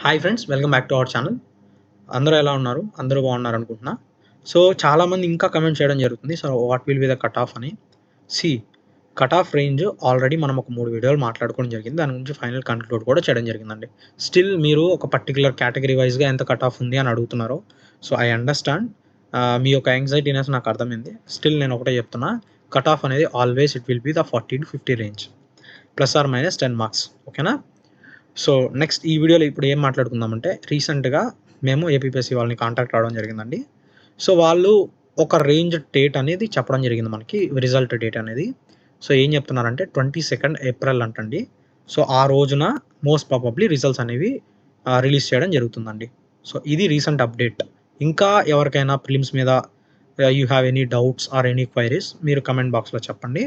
Hi friends, welcome back to our channel. అందరూ ఎలా ఉన్నారు? అందరూ బాగున్నారు అనుకుంటున్నా. సో చాలామంది ఇంకా కమెంట్ చేయడం జరుగుతుంది. So what will be the cut off అని. See cut off range already మనం ఒక 3 వీడియోలు మాట్లాడుకోవడం జరిగింది. దాని గురించి ఫైనల్ కన్క్లూడ్ కూడా చేయడం జరిగిందండి. స్టిల్ మీరు ఒక పర్టిక్యులర్ కేటగిరీ వైస్‌గా ఎంత కట్ ఆఫ్ ఉంది అని అడుగుతున్నారు. So I understand. మీ యొక్క యాంగ్జైటీనెస్ నాకు అర్థమైంది. స్టిల్ నేను ఒకటే చెప్తున్నా, కట్ ఆఫ్ అనేది always it will be the 40-50 range. +or- 10 marks. ఓకేనా? సో నెక్స్ట్ ఈ వీడియోలో ఇప్పుడు ఏం మాట్లాడుకుందామంటే, రీసెంట్‌గా మేము ఏపీపీఎస్సీ వాళ్ళని కాంటాక్ట్ అవ్వడం జరిగిందండి. సో వాళ్ళు ఒక రేంజ్ డేట్ అనేది చెప్పడం జరిగింది మనకి, రిజల్ట్ డేట్ అనేది. సో ఏం చెప్తున్నారంటే 22 ఏప్రిల్ అంటండి. సో ఆ రోజున మోస్ట్ ప్రాబబ్లీ రిజల్ట్స్ అనేవి రిలీజ్ చేయడం జరుగుతుందండి. సో ఇది రీసెంట్ అప్డేట్. ఇంకా ఎవరికైనా ప్రిలిమ్స్ మీద you have any doubts or any queries మీరు కమెంట్ బాక్స్‌లో చెప్పండి.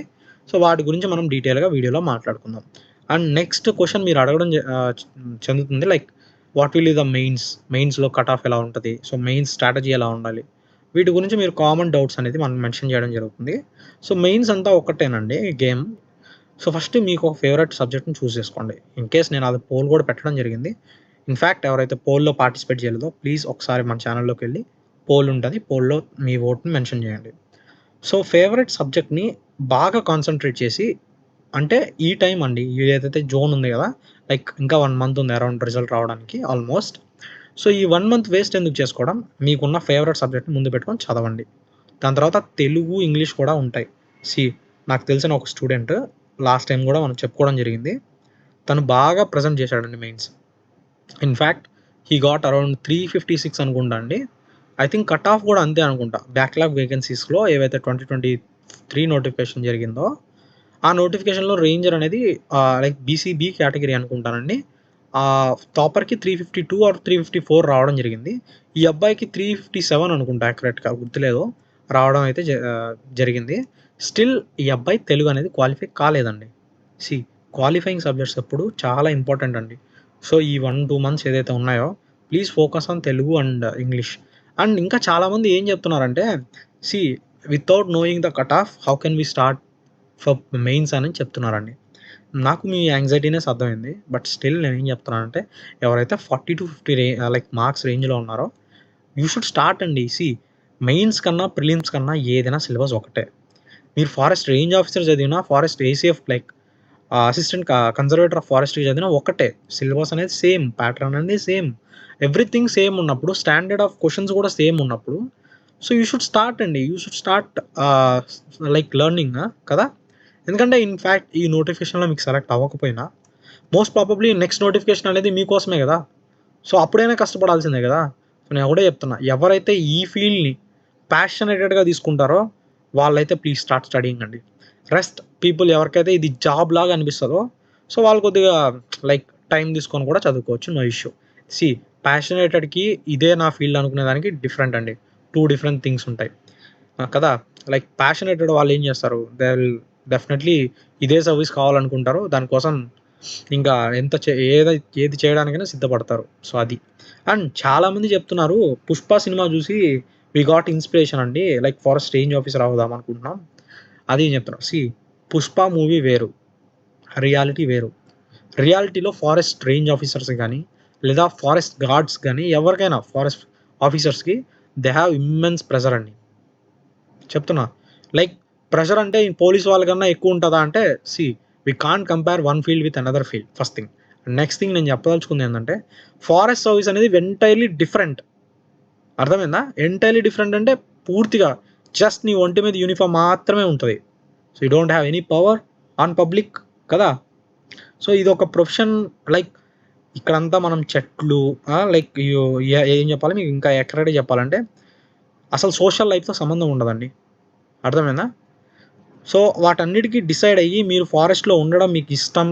సో వాటి గురించి మనం డీటెయిల్‌గా వీడియోలో మాట్లాడుకుందాం. అండ్ నెక్స్ట్ క్వశ్చన్ మీరు అడగడం చెందుతుంది, like what will be the మెయిన్స్‌లో కట్ ఆఫ్ ఎలా ఉంటది? సో మెయిన్స్ స్ట్రాటజీ ఎలా ఉండాలి? వీటి గురించి మీరు కామన్ డౌట్స్ అనేది మనం మెన్షన్ చేయడం జరుగుతుంది. సో మెయిన్స్ అంతా ఒకటేనండి గేమ్. సో ఫస్ట్ మీకు ఒక ఫేవరెట్ సబ్జెక్ట్‌ని చూస్ చేసుకోండి. ఇన్ కేస్ నేను అది పోల్ కూడా పెట్టడం జరిగింది. ఇన్‌ఫాక్ట్ ఎవరైతే పోల్‌లో పార్టిసిపేట్ చేయలేదో ప్లీజ్ ఒకసారి మన ఛానల్‌లోకెళ్ళి పోల్ ఉంటది. పోల్‌లో మీ ఓట్‌ని మెన్షన్ చేయండి. సో ఫేవరెట్ సబ్జెక్ట్‌ని బాగా కాన్సంట్రేట్ చేసి, అంటే ఈ టైం అండి, ఏదైతే జోన్ ఉంది కదా, లైక్ ఇంకా 1 మంత్ ఉంది అరౌండ్ రిజల్ట్ రావడానికి ఆల్మోస్ట్. సో ఈ 1 మంత్ వేస్ట్ ఎందుకు చేసుకోవడం? మీకున్న ఫేవరెట్ సబ్జెక్ట్‌ని ముందు పెట్టుకొని చదవండి. దాని తర్వాత తెలుగు, ఇంగ్లీష్ కూడా ఉంటాయి. నాకు తెలిసిన ఒక స్టూడెంట్ లాస్ట్ టైం కూడా మనం చెప్పుకోవడం జరిగింది. తను బాగా ప్రెజెంట్ చేశాడండి mains. In fact he got around 356 అనుకుంటా అండి. ఐ థింక్ కట్ ఆఫ్ కూడా అంతే అనుకుంటా. బ్యాక్‌లాగ్ వేకెన్సీస్‌లో ఏవైతే 2023 నోటిఫికేషన్ జరిగిందో, ఆ నోటిఫికేషన్‌లో రేంజర్ అనేది లైక్ బీసీబీ కేటగిరీ అనుకుంటానండి. టాపర్‌కి 352 ఆర్ 354 రావడం జరిగింది. ఈ అబ్బాయికి 357 అనుకుంటా, యాక్యురేట్‌గా గుర్తులేదు. రావడం అయితే జరిగింది. స్టిల్ ఈ అబ్బాయి తెలుగు అనేది క్వాలిఫై కాలేదండి. సీ క్వాలిఫైయింగ్ సబ్జెక్ట్స్ ఎప్పుడు చాలా ఇంపార్టెంట్ అండి. సో ఈ 1-2 మంత్స్ ఏదైతే ఉన్నాయో, please focus on Telugu and English. And ఇంకా చాలామంది ఏం చెప్తున్నారంటే, see without knowing the cut off how can we start for mains అని చెప్తున్నారండి. నాకు మీ యాంగ్జైటీనెస్ అర్థమైంది. బట్ స్టిల్ నేనేం చెప్తున్నానంటే, ఎవరైతే 40-50 లైక్ మార్క్స్ రేంజ్‌లో ఉన్నారో, యూ షుడ్ స్టార్ట్ అండి. మెయిన్స్ కన్నా, ప్రిలిమ్స్ కన్నా ఏదైనా సిలబస్ ఒకటే. మీరు ఫారెస్ట్ రేంజ్ ఆఫీసర్ చదివినా, forest ACF like assistant conservator of ఫారెస్ట్‌కి చదివినా ఒకటే. సిలబస్ అనేది సేమ్, ప్యాటర్న్ అనేది సేమ్. ఎవ్రీథింగ్ సేమ్ ఉన్నప్పుడు, స్టాండర్డ్ ఆఫ్ క్వెషన్స్ కూడా సేమ్ ఉన్నప్పుడు, సో యూ షుడ్ స్టార్ట్ అండి. You should start like learning కదా! ఎందుకంటే ఇన్‌ఫాక్ట్ ఈ నోటిఫికేషన్‌లో మీకు సెలెక్ట్ అవ్వకపోయినా, మోస్ట్ ప్రాబబ్లీ నెక్స్ట్ నోటిఫికేషన్ అనేది మీకోసమే గదా! సో అప్పుడైనా కష్టపడాల్సిందే గదా! సో నేను ఒకటే చెప్తున్నా, ఎవరైతే ఈ ఫీల్డ్‌ని ప్యాషనేటెడ్‌గా తీసుకుంటారో వాళ్ళైతే ప్లీజ్ స్టార్ట్ స్టడీయింగ్ అండి. రెస్ట్ పీపుల్ ఎవరికైతే ఇది జాబ్ లాగా అనిపిస్తదో, సో వాళ్ళు కొద్దిగా లైక్ టైం తీసుకొని కూడా చదువుకోవచ్చు. No issue. సీ ప్యాషనేటెడ్‌కి ఇదే నా ఫీల్డ్ అనుకునే దానికి డిఫరెంట్ అండి. 2 డిఫరెంట్ థింగ్స్ ఉంటాయి. కదా! లైక్ ప్యాషనేటెడ్ వాళ్ళు ఏం చేస్తారు? దే విల్ డెఫినెట్‌లీ ఇదే సర్వీస్ కావాలనుకుంటారు. దానికోసం ఇంకా ఎంత ఏది చేయడానికైనా సిద్ధపడతారు. సో అది. అండ్ చాలామంది చెప్తున్నారు, 'పుష్ప' సినిమా చూసి వి గాట్ ఇన్‌స్పిరేషన్ అండి. లైక్ ఫారెస్ట్ రేంజ్ ఆఫీసర్ అవుదాం అనుకుంటున్నాం. అది నేను చెప్తున్నా. 'పుష్ప' మూవీ వేరు. రియాలిటీ వేరు. రియాలిటీలో ఫారెస్ట్ రేంజ్ ఆఫీసర్స్ గాని, లేదా ఫారెస్ట్ గార్డ్స్ గాని, ఎవరికైనా ఫారెస్ట్ ఆఫీసర్స్‌కి దే హావ్ ఇమ్మెన్స్ ప్రెషర్ అండి. చెప్తున్నా. లైక్ ప్రెషర్ అంటే పోలీస్ వాళ్ళకన్నా ఎక్కువ ఉంటదా అంటే, we can't compare one field with another field first thing. Next thing నేను చెప్పదలుచుకుంది ఏంటంటే, ఫారెస్ట్ సర్వీస్ అనేది ఎంటైర్‌లీ డిఫరెంట్. అర్థమైందా? ఎంటైర్‌లీ డిఫరెంట్ అంటే పూర్తిగా జస్ట్ నీ ఒంటి మీద యూనిఫార్మ్ మాత్రమే ఉంటది. So, you don't have any power on public కదా! సో, ఇదొక ప్రొఫెషన్. లైక్ ఇక్కడంతా మనం చెట్లు లైక్ ఏం చెప్పాలి మీకు, ఇంకా ఎక్కడెక్కడ చెప్పాలంటే, అసలు సోషల్ లైఫ్‌తో సంబంధం ఉండదండి. అర్థమైందా? సో వాటన్నిటికి డిసైడ్ అయ్యి మీరు ఫారెస్ట్‌లో ఉండడం మీకు ఇష్టం,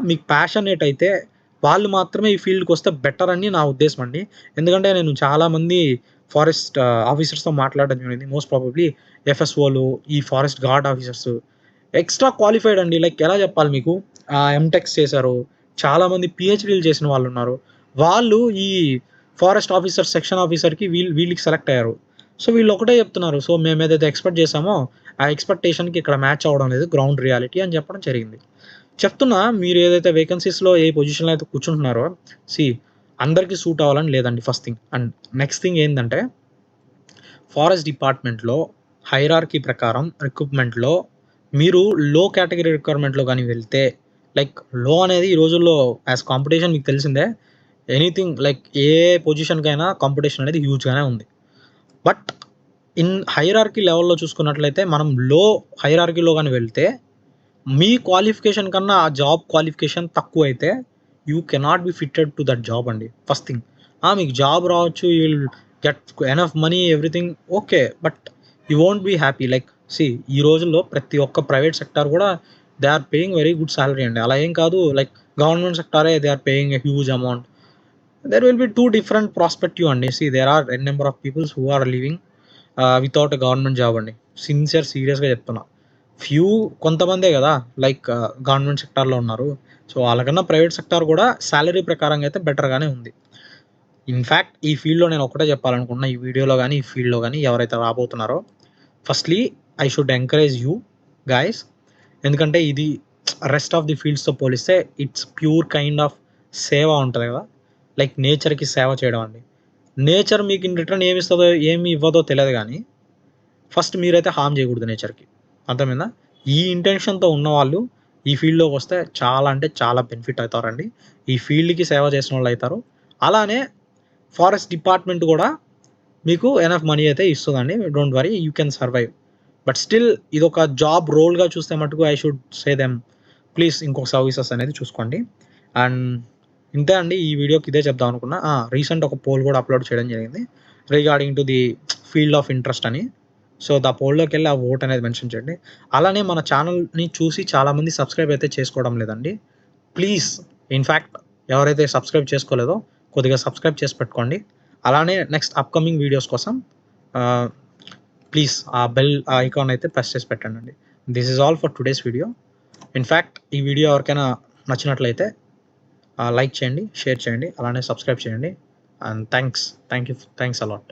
మీకు ప్యాషనేట్ అయితే వాళ్ళు మాత్రమే ఈ ఫీల్డ్‌కి వస్తే బెటర్ అని నా ఉద్దేశం అండి. ఎందుకంటే నేను చాలామంది ఫారెస్ట్ ఆఫీసర్స్‌తో మాట్లాడడం జరిగింది. మోస్ట్ ప్రాబబ్లీ ఎఫ్ఎస్ఓలు, ఈ forest gourd officers extra qualified అండి. లైక్ ఎలా చెప్పాలి మీకు, ఎంటెక్స్ చేశారు. చాలామంది పీహెచ్‌డీలు చేసిన వాళ్ళున్నారు. వాళ్ళు ఈ ఫారెస్ట్ ఆఫీసర్, సెక్షన్ ఆఫీసర్‌కి వీళ్ళకి సెలెక్ట్ అయ్యారు. సో వీళ్ళు ఒకటే చెప్తున్నారు. సో మేమేదైతే ఎక్స్‌పెక్ట్ చేసామో ఆ ఎక్స్‌పెక్టేషన్‌కి ఇక్కడ మ్యాచ్ అవ్వడం లేదు, గ్రౌండ్ రియాలిటీ అని చెప్పడం జరిగింది. చెప్తున్నా, మీరు ఏదైతే వేకెన్సీస్‌లో ఏ పొజిషన్‌లో అయితే కూర్చుంటున్నారో, సీ అందరికీ సూట్ అవ్వాలని లేదండి first thing. And next thing ఏందంటే ఫారెస్ట్ డిపార్ట్మెంట్‌లో హైరార్కీ ప్రకారం రిక్రూట్మెంట్‌లో మీరు లో కేటగిరీ రిక్వైర్మెంట్‌లో గాని వెళ్తే లైక్ లో అనేది ఈ రోజుల్లో యాస్ కాంపిటీషన్ మీకు తెలిసిందే. ఎనీథింగ్ లైక్ ఏ పొజిషన్‌కైనా కాంపిటీషన్ అనేది హ్యూజ్‌గానే ఉంది. బట్ ఇన్ హైరార్కీ లెవెల్‌లో చూసుకున్నట్లయితే మనం లో హైరార్కీలో గాని వెళ్తే మీ క్వాలిఫికేషన్ కన్నా ఆ జాబ్ క్వాలిఫికేషన్ తక్కువైతే you cannot be fitted to that job అండి ఫస్ట్ థింగ్. మీకు జాబ్ రావచ్చు, you will get enough money everything okay. But you won't be happy. Like ఈ రోజుల్లో ప్రతి ఒక్క ప్రైవేట్ సెక్టార్ కూడా they are paying very good salary అండి. అలా ఏం కాదు లైక్ గవర్నమెంట్ సెక్టారే they are paying a huge amount. There will be two different prospective అండి. There are n number of peoples who are living without a government job అండి. సీరియస్గా చెప్తున్నా. కొంతమందే కదా లైక్ గవర్నమెంట్ సెక్టార్లో ఉన్నారు. సో వాళ్ళకన్నా ప్రైవేట్ సెక్టార్ కూడా శాలరీ ప్రకారంగా అయితే బెటర్గానే ఉంది. ఇన్ఫ్యాక్ట్ ఈ ఫీల్డ్లో నేను ఒకటే చెప్పాలనుకుంటున్నా, ఈ వీడియోలో కానీ ఈ ఫీల్డ్లో కానీ ఎవరైతే రాబోతున్నారో firstly I should encourage you guys. ఎందుకంటే ఇది రెస్ట్ ఆఫ్ ది ఫీల్డ్స్తో పోలిస్తే ఇట్స్ ప్యూర్ కైండ్ ఆఫ్ సేవ ఉంటుంది కదా, లైక్ నేచర్కి సేవ చేయడం అండి. నేచర్ మీకు ఇన్ రిటర్న్ ఏమి ఇస్తుందో ఏమి ఇవ్వదో తెలియదు, కానీ ఫస్ట్ మీరైతే హార్మ్ చేయకూడదు నేచర్కి. అర్థమైందా? ఈ ఇంటెన్షన్తో ఉన్నవాళ్ళు ఈ ఫీల్డ్లోకి వస్తే చాలా అంటే చాలా బెనిఫిట్ అవుతారండి. ఈ ఫీల్డ్కి సేవ చేసిన వాళ్ళు అవుతారు. అలానే ఫారెస్ట్ డిపార్ట్మెంట్ కూడా మీకు ఎనఫ్ మనీ అయితే ఇస్తుందండి. Don't worry, you can survive. But still ఇది ఒక జాబ్ రోల్గా చూస్తే మటుకు I should say them please ఇంకొక సర్వీసెస్ అనేది చూసుకోండి. అండ్ ఇంతే అండి, ఈ వీడియోకి ఇదే చెప్దాం అనుకున్నా. రీసెంట్ ఒక పోల్ కూడా అప్లోడ్ చేయడం జరిగింది regarding to the field of interest అని. సో దా పోల్లోకి వెళ్ళి ఆ ఓట్ అనేది మెన్షన్ చేయండి. అలానే మన ఛానల్ని చూసి చాలామంది సబ్స్క్రైబ్ అయితే చేసుకోవడం లేదండి. ప్లీజ్ ఇన్ఫ్యాక్ట్ ఎవరైతే సబ్స్క్రైబ్ చేసుకోలేదో కొద్దిగా సబ్స్క్రైబ్ చేసి పెట్టుకోండి. అలానే నెక్స్ట్ అప్కమింగ్ వీడియోస్ కోసం ప్లీజ్ ఆ బెల్ ఐకాన్ అయితే ప్రెస్ చేసి పెట్టండి. This is all for today's video. In fact ఈ వీడియో ఎవరికైనా నచ్చినట్లయితే లైక్ చేయండి, షేర్ చేయండి, అలానే సబ్స్క్రైబ్ చేయండి. And thanks a lot.